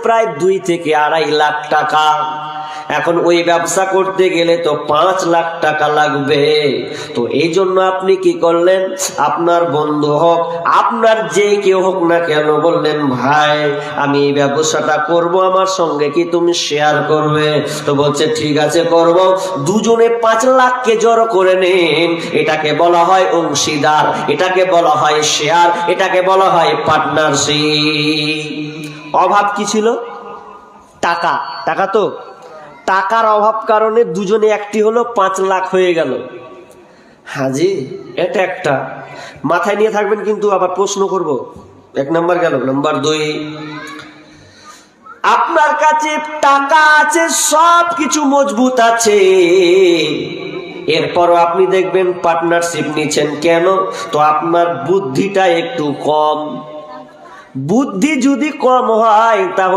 প্রায় 2 থেকে 2.5 লাখ টাকা। এখন ওই ব্যবসা করতে গেলে তো 5 লাখ টাকা লাগবে। তো এই জন্য আপনি কি করলেন, আপনার বন্ধু হোক আপনার যে কেউ হোক না কেন, বললেন ভাই আমি এই ব্যবসাটা করব, আমার সঙ্গে কি তুমি শেয়ার করবে? তো বলছে ঠিক আছে করব। দুজনে 5 লাখকে জড়ো করে নেন। এটাকে বলা হয় অংশীদার, এটাকে বলা হয় শেয়ার, এটাকে বলা হয় পার্টনারশিপ। অভাব কি ছিল? টাকা। টাকা তো টাকার অভাব কারণে দুজনে একটি হলো, 5 লাখ হয়ে গেল। হাজি এটা একটা মাথায় নিয়ে থাকবেন, কিন্তু আবার প্রশ্ন করব। 1 নাম্বার গেল। নাম্বার 2, আপনার কাছে টাকা আছে, সব কিছু মজবুত আছে, এরপরও আপনি দেখবেন পার্টনারশিপ নিচ্ছেন কেন? তো আপনার বুদ্ধিটা একটু কম। বুদ্ধি যদি কম হয় তাহলে